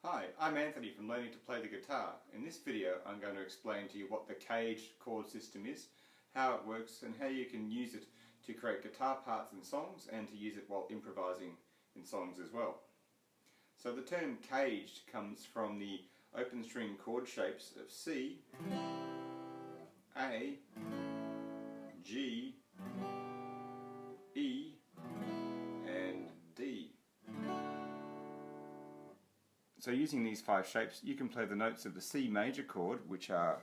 Hi, I'm Anthony from Learning to Play the Guitar. In this video I'm going to explain to you what the CAGED chord system is, how it works and how you can use it to create guitar parts in songs and to use it while improvising in songs as well. So the term CAGED comes from the open string chord shapes of C, A, G, E and D. So using these five shapes you can play the notes of the C major chord, which are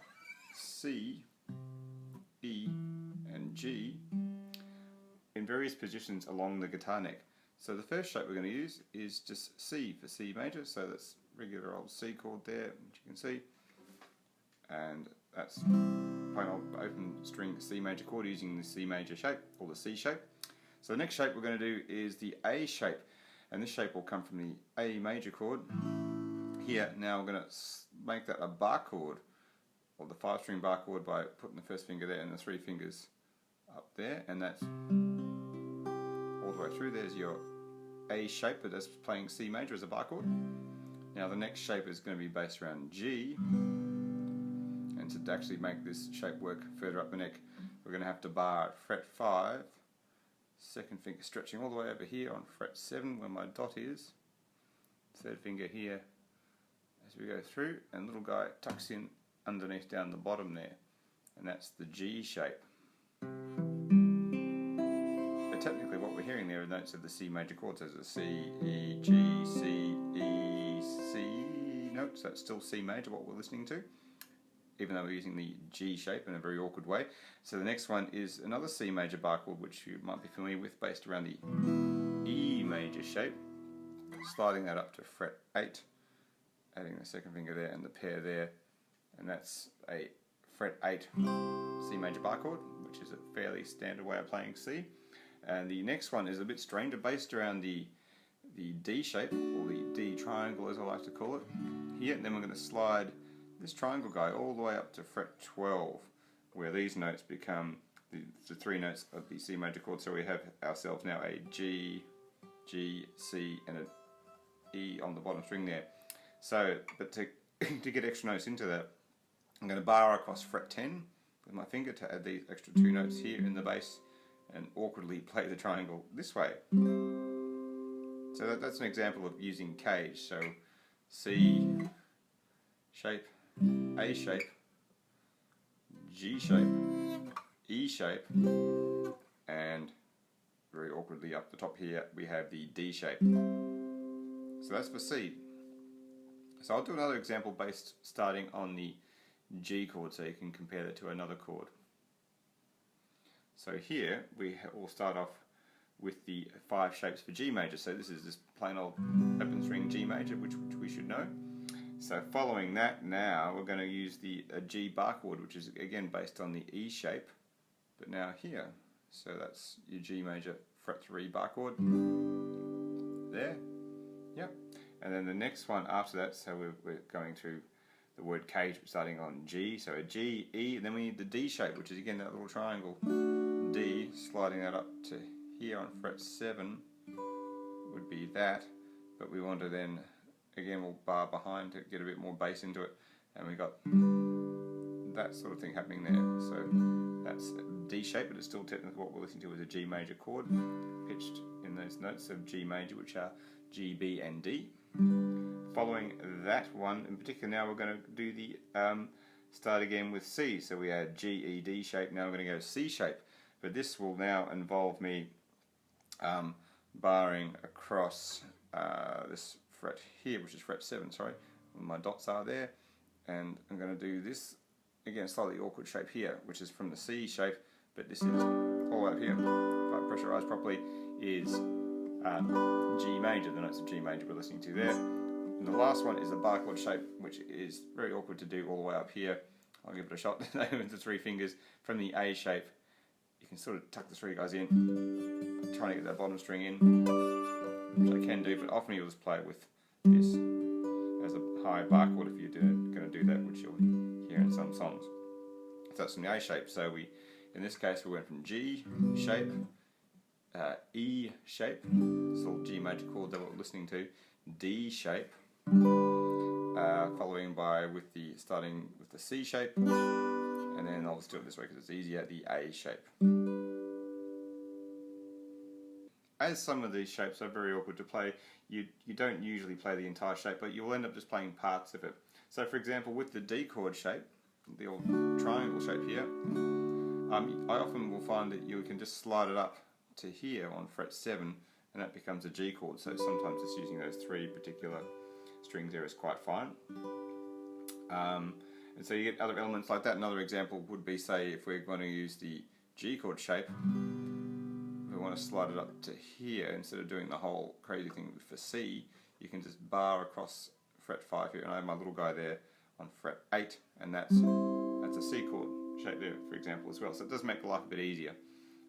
C, E and G, in various positions along the guitar neck. So the first shape we're going to use is just C for C major, so that's regular old C chord there, which you can see, and that's plain old open string C major chord using the C major shape, or the C shape. So the next shape we're going to do is the A shape, and this shape will come from the A major chord. Here, now we're going to make that a bar chord, or the 5-string bar chord, by putting the first finger there and the 3 fingers up there, and that's all the way through. There's your A shape, but that's playing C major as a bar chord. Now the next shape is going to be based around G, and to actually make this shape work further up the neck, we're going to have to bar at fret 5, second finger stretching all the way over here on fret 7 where my dot is, third finger here as we go through, and little guy tucks in underneath down the bottom there, and that's the G shape. But technically what we're hearing there are notes of the C major chord, so there's a C, E, G, C, E, C notes. That's still C major what we're listening to, even though we're using the G shape in a very awkward way. So the next one is another C major bar chord, which you might be familiar with, based around the E major shape, sliding that up to fret 8, adding the second finger there and the pair there, and that's a fret 8 C major bar chord, which is a fairly standard way of playing C. And the next one is a bit stranger, based around the D shape, or the D triangle as I like to call it here, and then we're going to slide this triangle guy all the way up to fret 12, where these notes become the 3 notes of the C major chord. So we have ourselves now a G, G, C and an E on the bottom string there. So, but to get extra notes into that, I'm going to bar across fret 10 with my finger to add these extra 2 notes here in the bass and awkwardly play the triangle this way. So that's an example of using CAGED. So C shape, A shape, G shape, E shape, and very awkwardly up the top here we have the D shape. So that's for C. So I'll do another example based starting on the G chord, so you can compare that to another chord. So here we will start off with the 5 shapes for G major. So this is just plain old open string G major, which we should know. So following that, now we're going to use the G bar chord, which is again based on the E shape, but now here. So that's your G major fret 3 bar chord there. Yep. And then the next one after that, so we're going to the word CAGED starting on G, so a G, E, and then we need the D shape, which is again that little triangle D, sliding that up to here on fret 7 would be that, but we want to then, again we'll bar behind to get a bit more bass into it, and we got that sort of thing happening there. So that's D shape, but it's still technically what we're listening to as a G major chord, pitched in those notes of G major, which are G, B and D. Following that one in particular, now we're going to do the start again with C. So we had G, E, D shape, now we're going to go C shape, but this will now involve me barring across this fret here, which is fret 7, sorry, where my dots are there, and I'm going to do this again slightly awkward shape here, which is from the C shape, but this is all up here, if I pressurize properly, is G major, the notes of G major we're listening to there. And the last one is a bar chord shape, which is very awkward to do all the way up here. I'll give it a shot with the 3 fingers from the A shape. You can sort of tuck the 3 guys in, trying to get that bottom string in, which I can do, but often you'll just play it with this as a high bar chord if you're going to do that, which you'll hear in some songs. So that's from the A shape. So in this case we went from G shape, E shape, this little G major chord that we're listening to, D shape, following by starting with the C shape, and then I'll just do it this way because it's easier, the A shape. As some of these shapes are very awkward to play, you don't usually play the entire shape, but you'll end up just playing parts of it. So for example, with the D chord shape, the old triangle shape here, I often will find that you can just slide it up to here on fret 7, and that becomes a G chord. So sometimes just using those 3 particular strings there is quite fine. And so you get other elements like that. Another example would be, say, if we're going to use the G chord shape, we want to slide it up to here instead of doing the whole crazy thing for C. You can just bar across fret 5 here, and I have my little guy there on fret 8, and that's a C chord shape there, for example, as well. So it does make life a bit easier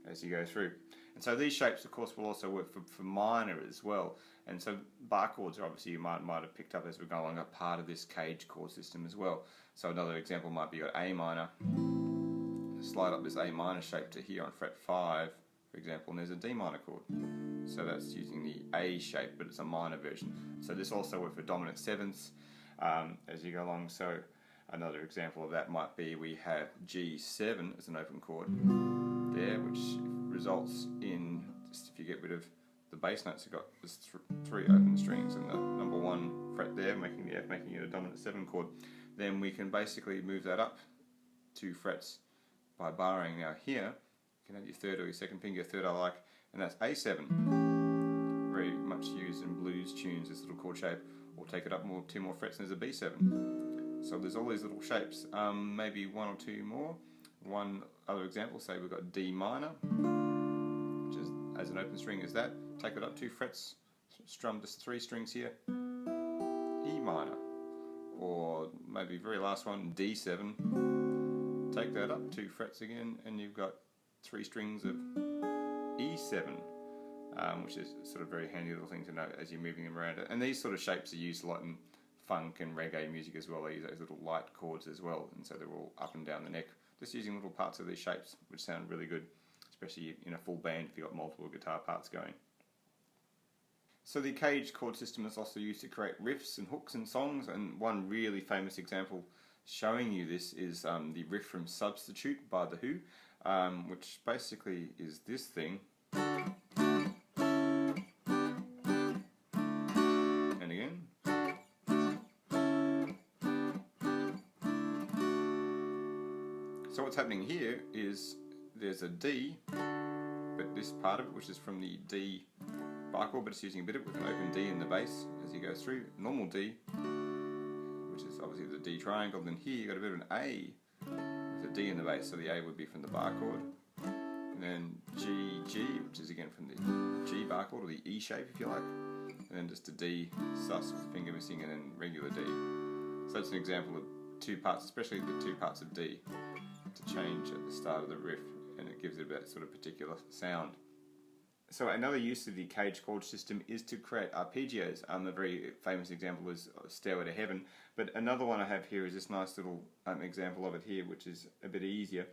as you go through. And so these shapes, of course, will also work for minor as well. And so bar chords are obviously, you might have picked up as we go along, a part of this CAGED chord system as well. So another example might be your A minor. Slide up this A minor shape to here on fret 5, for example, and there's a D minor chord. So that's using the A shape, but it's a minor version. So this also works for dominant sevenths as you go along. So another example of that might be, we have G7 as an open chord there, which results in, just if you get rid of the bass notes, you've got this 3 open strings and the number 1 fret there, making the F, making it a dominant 7 chord. Then we can basically move that up 2 frets by barring. Now here, you can have your 3rd or your 2nd finger, 3rd I like, and that's A7. Very much used in blues tunes, this little chord shape, or take it up 2 more frets and there's a B7. So there's all these little shapes, maybe 1 or 2 more. One other example, say we've got D minor, which is as an open string as that, take it up 2 frets, strum just 3 strings here, E minor, or maybe very last one, D7, take that up 2 frets again, and you've got 3 strings of E7, which is sort of a very handy little thing to know as you're moving them around. And these sort of shapes are used a lot in funk and reggae music as well. They use those little light chords as well, and so they're all up and down the neck, just using little parts of these shapes, which sound really good, especially in a full band if you've got multiple guitar parts going. So the CAGED chord system is also used to create riffs and hooks in songs, and one really famous example showing you this is the riff from Substitute by The Who, which basically is this thing. And again. So what's happening here is there's a D, but this part of it, which is from the D bar chord, but it's using a bit of it with an open D in the bass as you go through, normal D, which is obviously the D triangle. Then here you've got a bit of an A with a D in the bass, so the A would be from the bar chord. And then G, G, which is again from the G bar chord, or the E shape if you like. And then just a D sus with the finger missing, and then regular D. So that's an example of 2 parts, especially the 2 parts of D, to change at the start of the riff, and it gives it that sort of particular sound. So another use of the CAGED chord system is to create arpeggios. A very famous example is Stairway to Heaven, but another one I have here is this nice little example of it here, which is a bit easier.